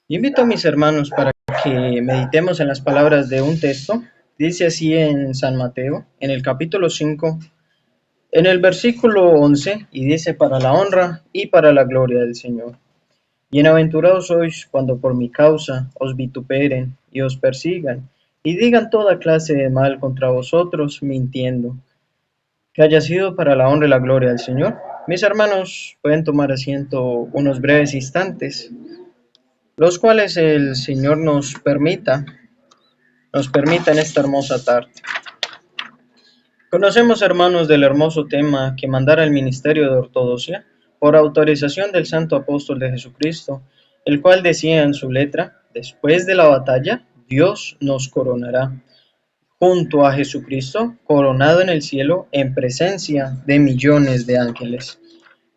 Invito a mis hermanos para que meditemos en las palabras de un texto. Dice así en San Mateo, en el capítulo 5, en el versículo 11, y dice: para la honra y para la gloria del Señor. Bienaventurados sois cuando por mi causa os vituperen y os persigan, y digan toda clase de mal contra vosotros, mintiendo. Que haya sido para la honra y la gloria del Señor. Mis hermanos pueden tomar asiento unos breves instantes, los cuales el Señor nos permita en esta hermosa tarde. Conocemos, hermanos, del hermoso tema que mandara el ministerio de ortodoxia por autorización del Santo Apóstol de Jesucristo, el cual decía en su letra: después de la batalla, Dios nos coronará junto a Jesucristo, coronado en el cielo en presencia de millones de ángeles.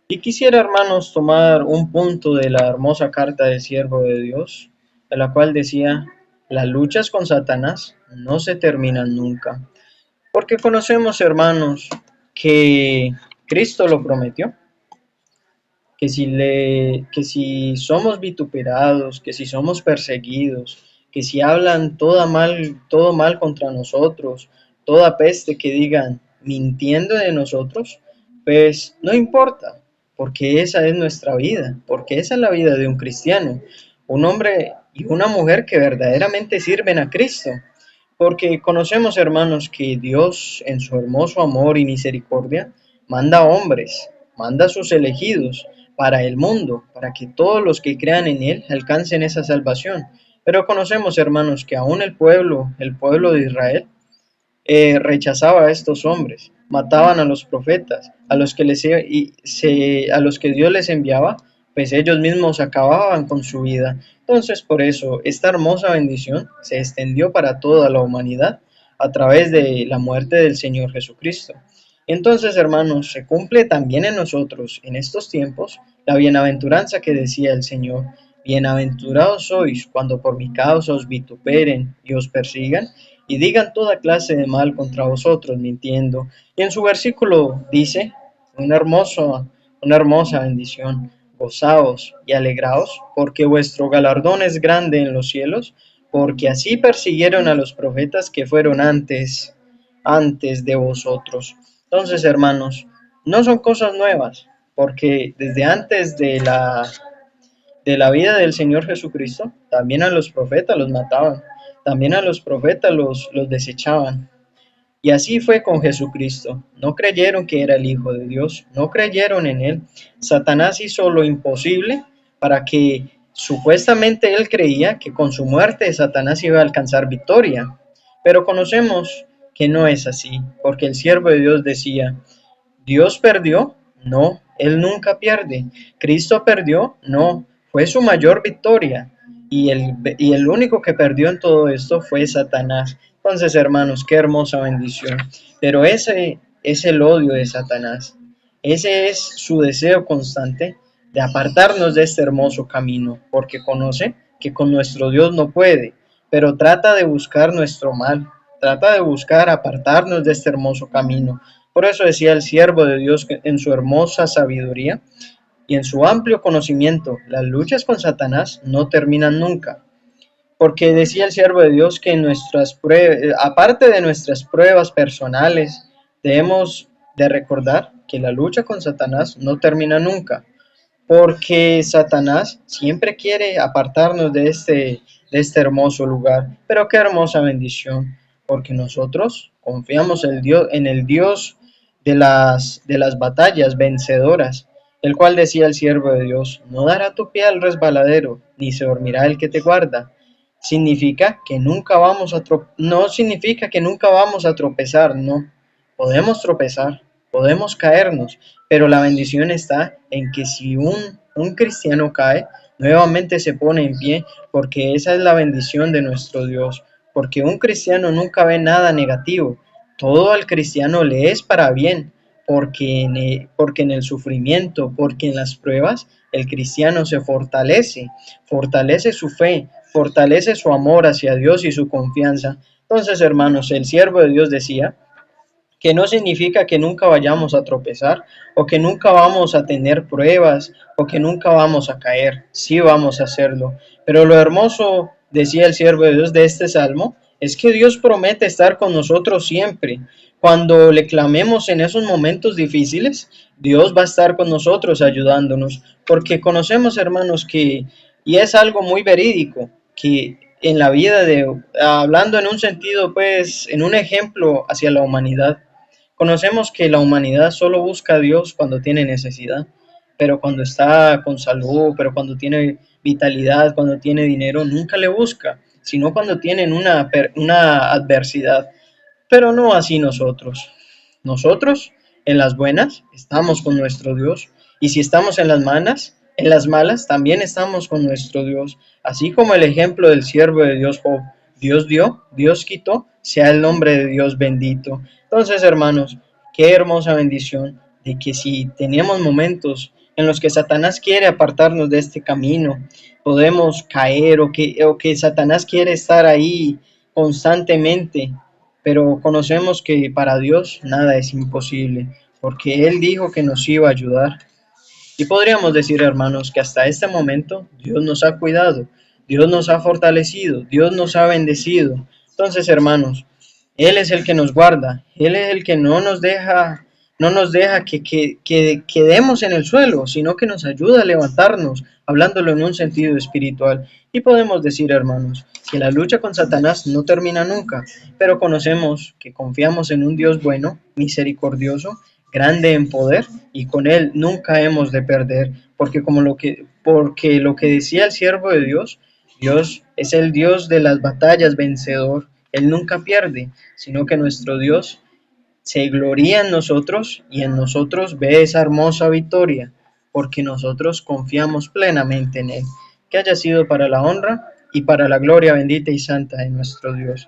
Y quisiera, hermanos, tomar un punto de la hermosa carta del siervo de Dios, de la cual decía: las luchas con Satanás no se terminan nunca. Porque conocemos, hermanos, que Cristo lo prometió, que si somos vituperados, que si somos perseguidos, que si hablan todo mal contra nosotros, toda peste que digan mintiendo de nosotros, pues no importa, porque esa es nuestra vida, porque esa es la vida de un cristiano, un hombre y una mujer que verdaderamente sirven a Cristo. Porque conocemos, hermanos, que Dios, en su hermoso amor y misericordia, manda hombres, manda a sus elegidos para el mundo, para que todos los que crean en Él alcancen esa salvación. Pero conocemos, hermanos, que aún el pueblo de Israel, rechazaba a estos hombres, mataban a los profetas, a los que Dios les enviaba, pues ellos mismos acababan con su vida. Entonces, por eso, esta hermosa bendición se extendió para toda la humanidad a través de la muerte del Señor Jesucristo. Entonces, hermanos, se cumple también en nosotros, en estos tiempos, la bienaventuranza que decía el Señor: bienaventurados sois cuando por mi causa os vituperen y os persigan, y digan toda clase de mal contra vosotros, mintiendo. Y en su versículo dice una hermosa bendición: gozaos y alegraos, porque vuestro galardón es grande en los cielos, porque así persiguieron a los profetas que fueron antes de vosotros. Entonces, hermanos, no son cosas nuevas, porque desde antes de la vida del Señor Jesucristo, también a los profetas los mataban, también a los profetas los desechaban. Y así fue con Jesucristo. No creyeron que era el Hijo de Dios, no creyeron en Él. Satanás hizo lo imposible para que supuestamente él creía que con su muerte Satanás iba a alcanzar victoria. Pero conocemos que no es así, porque el siervo de Dios decía: ¿Dios perdió? No, Él nunca pierde. ¿Cristo perdió? No, fue su mayor victoria. Y el único que perdió en todo esto fue Satanás. Entonces, hermanos, qué hermosa bendición. Pero ese es el odio de Satanás. Ese es su deseo constante de apartarnos de este hermoso camino, porque conoce que con nuestro Dios no puede, pero trata de buscar nuestro mal, trata de buscar apartarnos de este hermoso camino. Por eso decía el siervo de Dios que en su hermosa sabiduría y en su amplio conocimiento, las luchas con Satanás no terminan nunca. Porque decía el siervo de Dios que aparte de nuestras pruebas personales, debemos de recordar que la lucha con Satanás no termina nunca, porque Satanás siempre quiere apartarnos de este hermoso lugar. Pero qué hermosa bendición, porque nosotros confiamos en el Dios de las batallas vencedoras, el cual decía el siervo de Dios: no dará tu pie al resbaladero, ni se dormirá el que te guarda. No significa que nunca vamos a tropezar, no. Podemos tropezar, podemos caernos, pero la bendición está en que si un cristiano cae, nuevamente se pone en pie, porque esa es la bendición de nuestro Dios. Porque un cristiano nunca ve nada negativo, todo al cristiano le es para bien, porque en el sufrimiento, porque en las pruebas, el cristiano se fortalece su fe, fortalece su amor hacia Dios y su confianza. Entonces, hermanos, el siervo de Dios decía que no significa que nunca vayamos a tropezar o que nunca vamos a tener pruebas o que nunca vamos a caer. Sí vamos a hacerlo. Pero lo hermoso, decía el siervo de Dios de este salmo, es que Dios promete estar con nosotros siempre. Cuando le clamemos en esos momentos difíciles, Dios va a estar con nosotros ayudándonos, porque conocemos, hermanos, que, y es algo muy verídico, que en la vida de, hablando en un sentido, pues, en un ejemplo hacia la humanidad, conocemos que la humanidad solo busca a Dios cuando tiene necesidad, pero cuando está con salud, pero cuando tiene vitalidad, cuando tiene dinero, nunca le busca, sino cuando tienen una adversidad. Pero no así nosotros. Nosotros, en las buenas, estamos con nuestro Dios. Y si estamos en las malas, también estamos con nuestro Dios. Así como el ejemplo del siervo de Dios Job. Dios dio, Dios quitó, sea el nombre de Dios bendito. Entonces, hermanos, qué hermosa bendición de que si tenemos momentos en los que Satanás quiere apartarnos de este camino, podemos caer o que Satanás quiere estar ahí constantemente, pero conocemos que para Dios nada es imposible, porque Él dijo que nos iba a ayudar. Y podríamos decir, hermanos, que hasta este momento Dios nos ha cuidado, Dios nos ha fortalecido, Dios nos ha bendecido. Entonces, hermanos, Él es el que nos guarda, Él es el que no nos deja que quedemos en el suelo, sino que nos ayuda a levantarnos, hablándolo en un sentido espiritual. Y podemos decir, hermanos, que la lucha con Satanás no termina nunca, pero conocemos que confiamos en un Dios bueno, misericordioso, grande en poder, y con Él nunca hemos de perder, porque lo que decía el siervo de Dios, Dios es el Dios de las batallas vencedor. Él nunca pierde, sino que nuestro Dios se gloría en nosotros y en nosotros ve esa hermosa victoria, porque nosotros confiamos plenamente en Él. Que haya sido para la honra y para la gloria bendita y santa de nuestro Dios.